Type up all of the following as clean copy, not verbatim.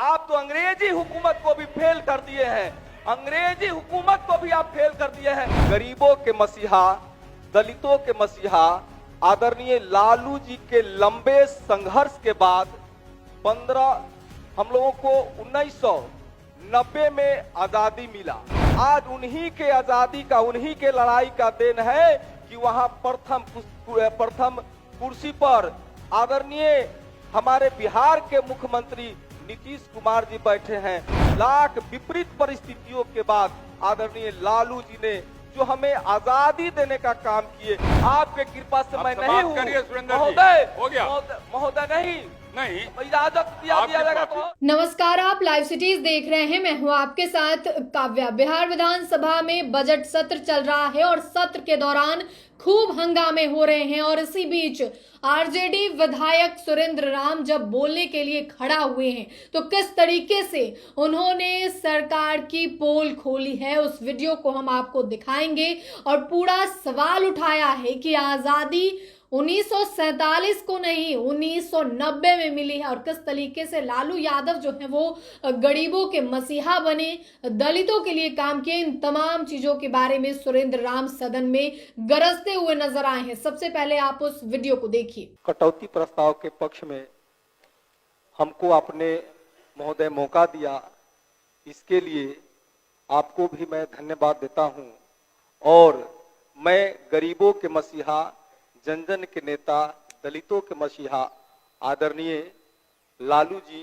आप तो अंग्रेजी हुकूमत को भी फेल कर दिए हैं, अंग्रेजी हुकूमत को भी आप फेल कर दिए हैं। गरीबों के मसीहा, दलितों के मसीहा आदरणीय लालू जी के लंबे संघर्ष के बाद 15 हम लोगों को 1990 में आजादी मिला। आज उन्हीं के आजादी का, उन्हीं के लड़ाई का देन है कि वहां प्रथम कुर्सी पर आदरणीय हमारे बिहार के मुख्यमंत्री नीतीश कुमार जी बैठे हैं। लाख विपरीत परिस्थितियों के बाद आदरणीय लालू जी ने जो हमें आजादी देने का काम किए, आपके कृपा से मैं नहीं हूँ महोदय, नहीं इजाजत दिया जाएगा तो। नमस्कार, आप लाइव सिटीज देख रहे हैं। मैं हूं आपके साथ काव्या। बिहार विधानसभा में बजट सत्र चल रहा है और सत्र के दौरान खूब हंगामे हो रहे हैं और इसी बीच आरजेडी विधायक सुरेंद्र राम जब बोलने के लिए खड़ा हुए हैं तो किस तरीके से उन्होंने सरकार की पोल खोली है, उस वीडियो को हम आपको दिखाएंगे। और पूरा सवाल उठाया है कि आजादी 1947 को नहीं 1990 में मिली है और किस तरीके से लालू यादव जो है वो गरीबों के मसीहा बने, दलितों के लिए काम किए। इन तमाम चीजों के बारे में सुरेंद्र राम सदन में गरजते हुए नजर आए हैं। सबसे पहले आप उस वीडियो को देखिए। कटौती प्रस्ताव के पक्ष में हमको आपने महोदय मौका दिया, इसके लिए आपको भी मैं धन्यवाद देता हूं। और मैं गरीबों के मसीहा, जन जन के नेता, दलितों के मसीहा आदरणीय लालू जी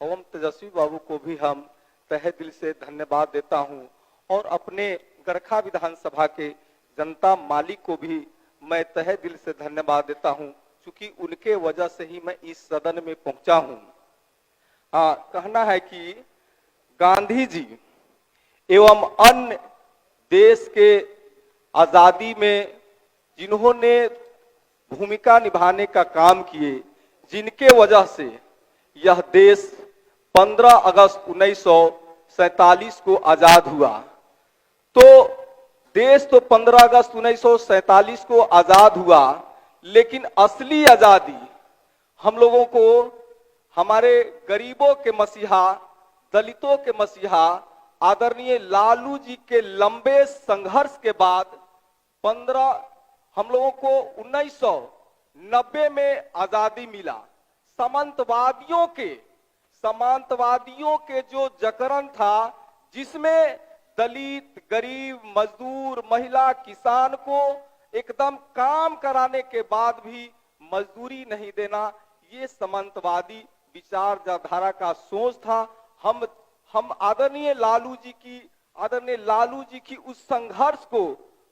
एवं तेजस्वी बाबू को भी हम तहे दिल से धन्यवाद देता हूं। और अपने गरखा विधानसभा के जनता मालिक को भी मैं तहे दिल से धन्यवाद देता हूं, क्योंकि उनके वजह से ही मैं इस सदन में पहुंचा हूं। कहना है कि गांधी जी एवं अन्य देश के आजादी में जिन्होंने भूमिका निभाने का काम किए, जिनके वजह से यह देश 15 अगस्त 1947 को आजाद हुआ। तो देश तो 15 अगस्त 1947 को आजाद हुआ, लेकिन असली आजादी हम लोगों को हमारे गरीबों के मसीहा, दलितों के मसीहा आदरणीय लालू जी के लंबे संघर्ष के बाद 15 हम लोगों को 1990 में आजादी मिला। सामंतवादियों के जो जकड़न था, जिसमें दलित, गरीब, मजदूर, महिला, किसान को एकदम काम कराने के बाद भी मजदूरी नहीं देना, ये सामंतवादी विचारधारा का सोच था। हम आदरणीय लालू जी की उस संघर्ष को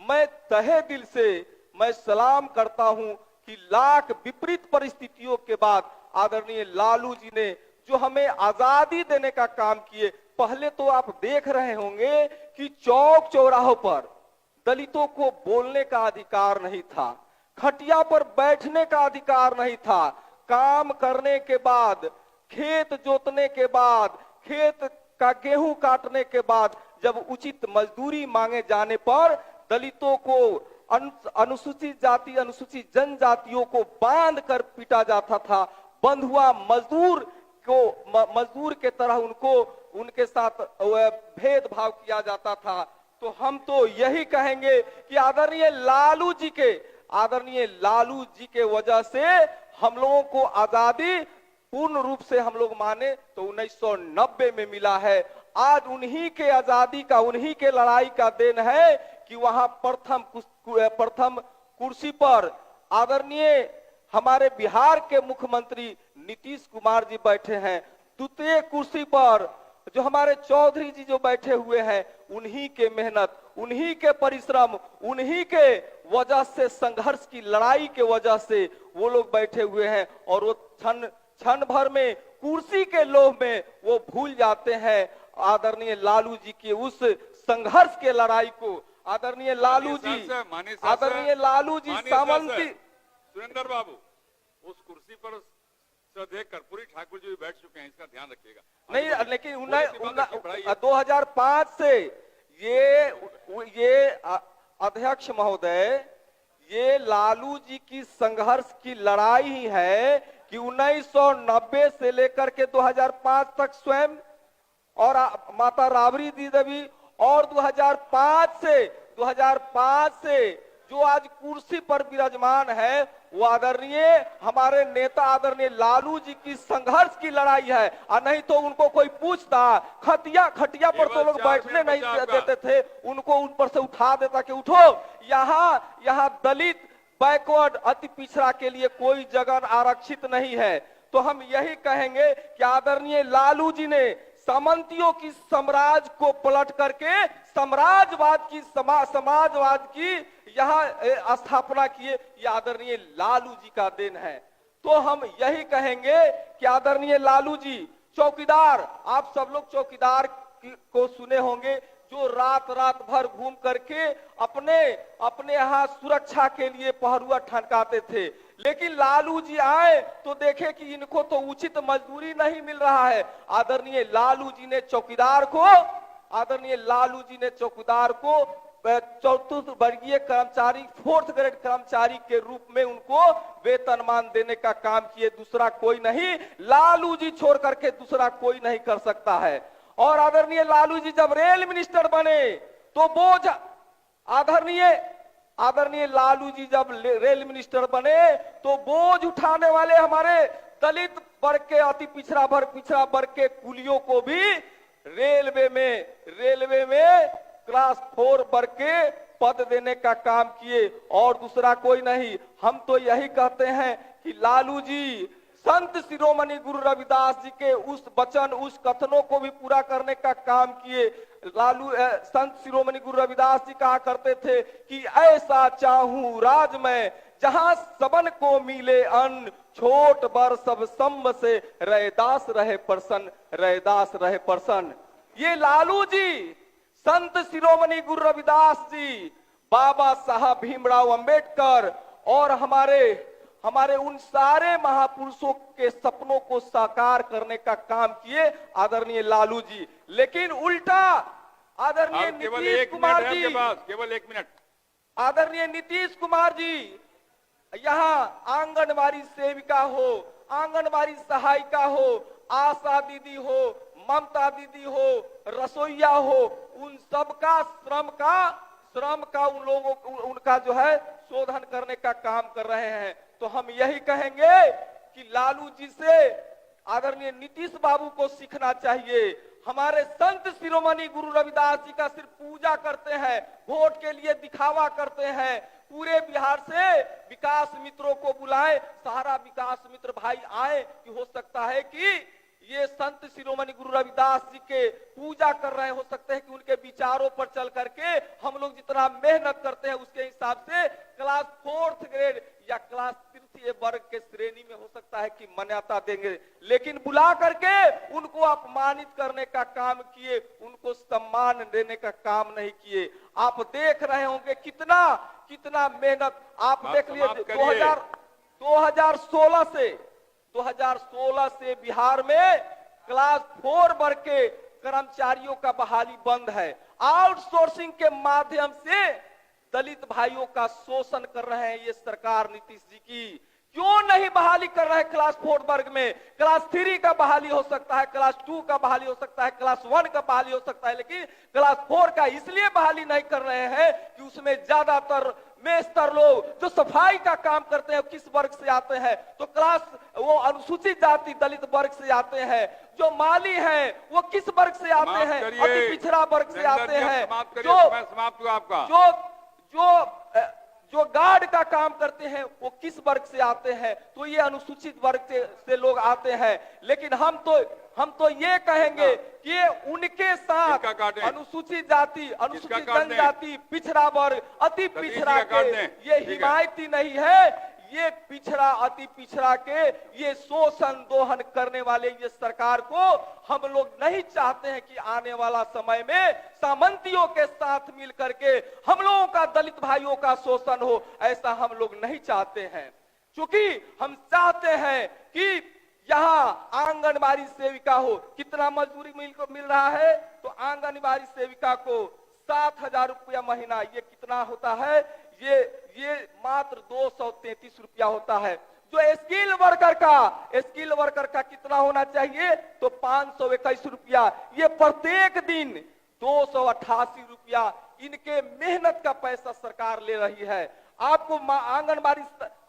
मैं तहे दिल से मैं सलाम करता हूं कि लाख विपरीत परिस्थितियों के बाद आदरणीय लालू जी ने जो हमें आजादी देने का काम किए। पहले तो आप देख रहे होंगे कि चौक चौराहों पर दलितों को बोलने का अधिकार नहीं था, खटिया पर बैठने का अधिकार नहीं था। काम करने के बाद, खेत जोतने के बाद, खेत का गेहूं काटने के बाद जब उचित मजदूरी मांगे जाने पर दलितों को, अनुसूचित जाति, अनुसूचित जनजातियों को बांध कर पीटा जाता था। बंधुआ मजदूर के तरह उनके साथ भेदभाव किया जाता था। तो हम तो यही कहेंगे कि आदरणीय लालू जी के वजह से हम लोगों को आजादी पूर्ण रूप से हम लोग माने तो 1990 में मिला है। आज उन्हीं के आजादी का, उन्हीं के लड़ाई का देन है कि वहां प्रथम कुर्सी पर आदरणीय हमारे बिहार के मुख्यमंत्री नीतीश कुमार जी बैठे हैं। द्वितीय कुर्सी पर जो हमारे चौधरी जी जो बैठे हुए हैं, उन्हीं के मेहनत, उन्हीं के परिश्रम, उन्हीं के वजह से, संघर्ष की लड़ाई के वजह से वो लोग बैठे हुए हैं। और वो क्षण भर में कुर्सी के लोभ में वो भूल जाते हैं आदरणीय लालू जी के उस संघर्ष के लड़ाई को। आदरणीय लालू जी सामंती सुरेंद्र बाबू, उस कुर्सी पर श्रद्धेय कर्पूरी ठाकुर जी भी बैठ चुके हैं, इसका ध्यान रखिएगा। नहीं, लेकिन 2005 से ये अध्यक्ष महोदय, ये लालू जी की संघर्ष की लड़ाई ही है कि 1990 से लेकर के 2005 तक स्वयं और माता राबड़ी देवी, और 2005 से जो आज कुर्सी पर विराजमान है वो आदरणीय हमारे नेता आदरणीय लालू जी की संघर्ष की लड़ाई है। और नहीं तो उनको कोई पूछता, खटिया पर तो लोग बैठने नहीं देते थे, उनको उन पर से उठा देता कि उठो, यहाँ दलित बैकवर्ड अति पिछड़ा के लिए कोई जगह आरक्षित नहीं है। तो हम यही कहेंगे कि आदरणीय लालू जी ने सामंतियों की साम्राज्य को पलट करके समाजवाद की यहाँ स्थापना किए, ये आदरणीय लालू जी का देन है। तो हम यही कहेंगे कि आदरणीय लालू जी चौकीदार, आप सब लोग चौकीदार को सुने होंगे, जो रात भर घूम करके अपने यहाँ सुरक्षा के लिए पहरुआ ठनकाते थे। लेकिन लालू जी आए तो देखे कि इनको तो उचित मजदूरी नहीं मिल रहा है। आदरणीय लालू जी ने चौकीदार को चतुर्थ वर्गीय कर्मचारी, 4th ग्रेड कर्मचारी के रूप में उनको वेतनमान देने का काम किए। दूसरा कोई नहीं, लालू जी छोड़ करके दूसरा कोई नहीं कर सकता है। और आदरणीय लालू जी जब रेल मिनिस्टर बने तो बोझ, आदरणीय लालू जी जब रेल मिनिस्टर बने तो बोझ उठाने वाले हमारे दलित वर्ग के, अति पिछड़ा वर्ग के कुलियों को भी रेलवे में क्लास 4 वर्ग के पद देने का काम किए, और दूसरा कोई नहीं। हम तो यही कहते हैं कि लालू जी संत शिरोमणि गुरु रविदास जी के उस वचन, उस कथनों को भी पूरा करने का काम किए। संत शिरोमणि गुरु रविदास जी कहा करते थे कि ऐसा चाहूं राज में जहां सबन को मिले अन्न, छोट बर सब संब से रैदास रहे प्रसन्न। ये लालू जी, संत शिरोमणि गुरु रविदास जी, बाबा साहब भीमराव अंबेडकर और हमारे उन सारे महापुरुषों के सपनों को साकार करने का काम किए आदरणीय लालू जी। लेकिन उल्टा आदरणीय नीतीश कुमार जी, केवल 1 मिनट, आदरणीय नीतीश कुमार जी यहाँ आंगनबाड़ी सेविका हो, आंगनबाड़ी सहायिका हो, आशा दीदी हो, ममता दीदी हो, रसोईया हो, उन सबका श्रम का उन लोगों उनका जो है शोधन करने का काम कर रहे हैं। तो हम यही कहेंगे कि लालू जी से आदरणीय नीतीश बाबू को सीखना चाहिए। हमारे संत शिरोमणि गुरु रविदास जी का सिर्फ पूजा करते हैं, वोट के लिए दिखावा करते हैं। पूरे बिहार से विकास मित्रों को बुलाएं, सारा विकास मित्र भाई आए, कि हो सकता है कि ये संत शिरोमणि गुरु रविदास जी के पूजा कर रहे हैं, हो सकते हैं कि उनके विचारों पर चल करके हम लोग जितना मेहनत करते हैं उसके हिसाब से क्लास 4th ग्रेड या क्लास 3 वर्ग के श्रेणी में हो सकता है कि मान्यता देंगे। लेकिन बुला करके उनको अपमानित करने का काम किए, उनको सम्मान देने का काम नहीं किए। आप देख रहे होंगे कितना मेहनत आप देख लिए। 2016 से बिहार में क्लास 4 वर्ग के कर्मचारियों का बहाली बंद है। आउटसोर्सिंग के माध्यम से दलित भाइयों का शोषण कर रहे हैं ये सरकार नीतीश जी की। क्यों नहीं बहाली कर रहे हैं क्लास 4 वर्ग में? क्लास 3 का बहाली हो सकता है, क्लास 2 का बहाली हो सकता है, क्लास 1 का बहाली हो सकता है, लेकिन क्लास 4 का इसलिए बहाली नहीं कर रहे हैं कि उसमें ज्यादातर मेस्तर लोग जो सफाई का काम करते हैं किस वर्ग से आते हैं? तो वो अनुसूचित जाति दलित वर्ग से आते हैं। जो माली हैं वो किस वर्ग से आते हैं? अति पिछड़ा वर्ग से आते हैं। जो गार्ड का काम करते हैं वो किस वर्ग से आते हैं? तो ये अनुसूचित वर्ग से लोग आते हैं। लेकिन हम तो ये कहेंगे कि उनके साथ अनुसूचित जाति, अनुसूचित जनजाति, पिछड़ा वर्ग, अति पिछड़ा के ये हिमायती नहीं है। ये पिछड़ा अति पिछड़ा के ये शोषण दोहन करने वाले ये सरकार को हम लोग नहीं चाहते हैं कि आने वाला समय में सामंतियों के साथ मिल करके हम लोगों का, दलित भाइयों का शोषण हो। ऐसा हम लोग नहीं चाहते हैं, क्योंकि हम चाहते हैं कि यहाँ आंगनबाड़ी सेविका हो। कितना मजदूरी मिल रहा है? तो आंगनबाड़ी सेविका को 7,000 रुपया महीना, ये कितना होता है? ये मात्र 233 रुपया होता है। जो स्किल वर्कर का कितना होना चाहिए, तो 521 रुपया। ये प्रत्येक दिन 288 रुपया इनके मेहनत का पैसा सरकार ले रही है। आपको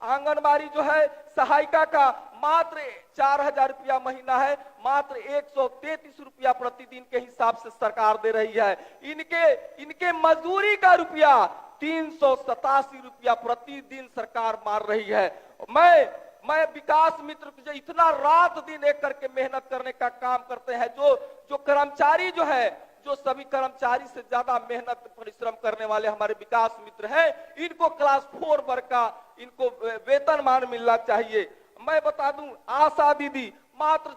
आंगनबाड़ी जो है सहायिका का मात्र 4000 रुपया महीना है, मात्र 133 रुपया प्रतिदिन के हिसाब से सरकार दे रही है। इनके मजदूरी का रुपया 387 रुपया प्रतिदिन सरकार मार रही है। मैं विकास मित्र जो इतना रात दिन एक करके मेहनत करने का काम करते हैं, जो कर्मचारी जो है, जो सभी कर्मचारी से ज्यादा मेहनत परिश्रम करने वाले हमारे विकास मित्र हैं, इनको क्लास 4 वर्ग का इनको वेतनमान मिलना चाहिए। मैं बता दूं, आशा दीदी मात्र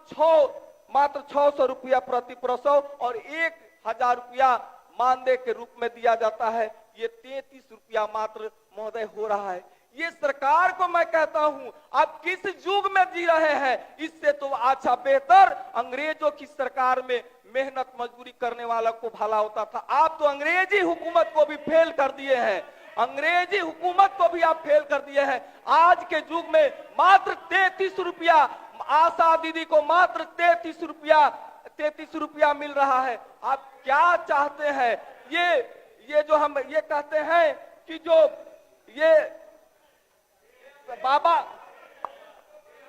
600 रुपया प्रति प्रसव और 1000 रुपया मानदेय के रूप में दिया जाता है। ये 33 रुपया मात्र महोदय हो रहा है। ये सरकार को मैं कहता हूं, आप किस युग में जी रहे हैं? इससे तो अच्छा बेहतर अंग्रेजों की सरकार में मेहनत मजदूरी करने वाला को भला होता था। आप तो अंग्रेजी हुकूमत को भी फेल कर दिए हैं, अंग्रेजी हुकूमत को भी आप फेल कर दिए हैं। आज के युग में मात्र 33 रुपया, आशा दीदी को मात्र 33 रुपया मिल रहा है। आप क्या चाहते हैं? ये जो हम ये कहते हैं कि जो ये बाबा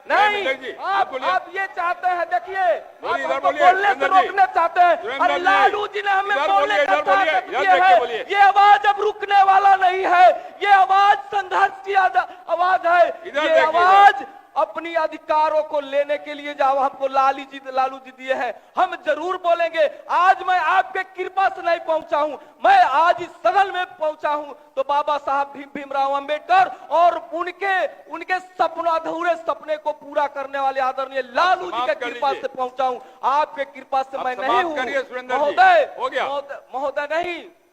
नहीं, आप ये चाहते हैं, देखिए आप हमको बोलने से रोकने चाहते हैं। अरे लालू जी ने हमें बोलने का ताकत दी है। ये आवाज अब रुकने वाला नहीं है, ये आवाज संघर्ष की आवाज है। ये आवाज अपनी अधिकारों को लेने के लिए जाओ, हमको लालू जी दिए हैं, हम जरूर बोलेंगे। आज मैं आपके कृपा से नहीं पहुंचा हूं, मैं आज इस सदन में पहुंचा हूं तो बाबा साहब भीमराव अंबेडकर और उनके सपनों, अधूरे सपने को पूरा करने वाले आदरणीय लालू जी के कृपा से पहुंचा हूं। आपके कृपा से मैं नहीं हूं महोदय।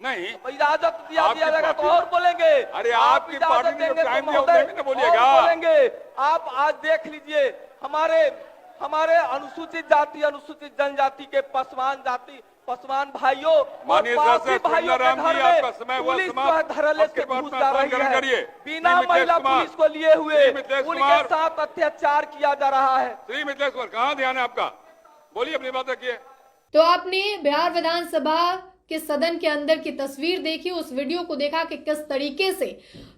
नहीं इजाजत दिया जाएगा तो और बोलेंगे। अरे आपकी पार्टी ने जो टाइम दिया उसमें बोलिएगा, बोलेंगे। आप आज देख लीजिए, हमारे अनुसूचित जाति, अनुसूचित जनजाति के पसवान भाइयों और पासी भाइयों के घर में पुलिस धरले से घुस जा रही है। बिना महिला पुलिस को लिए हुए उनके साथ अत्याचार किया जा रहा है। श्री मिथिलेश कुमार, कहाँ ध्यान है आपका? बोलिए, अपनी बात रखिए। तो आपने बिहार विधानसभा के सदन के अंदर की तस्वीर देखी, उस वीडियो को देखा कि किस तरीके से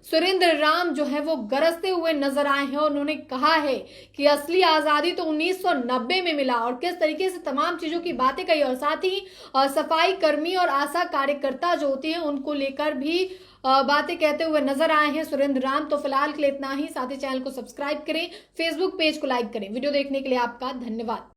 सुरेंद्र राम जो है वो गरजते हुए नजर आए हैं। और उन्होंने कहा है कि असली आजादी तो 1990 में मिला, और किस तरीके से तमाम चीजों की बातें कही। और साथ ही सफाई कर्मी और आशा कार्यकर्ता जो होती हैं उनको लेकर भी बातें कहते हुए नजर आए हैं सुरेंद्र राम। तो फिलहाल के लिए इतना ही। साथ ही चैनल को सब्सक्राइब करें, फेसबुक पेज को लाइक करें। वीडियो देखने के लिए आपका धन्यवाद।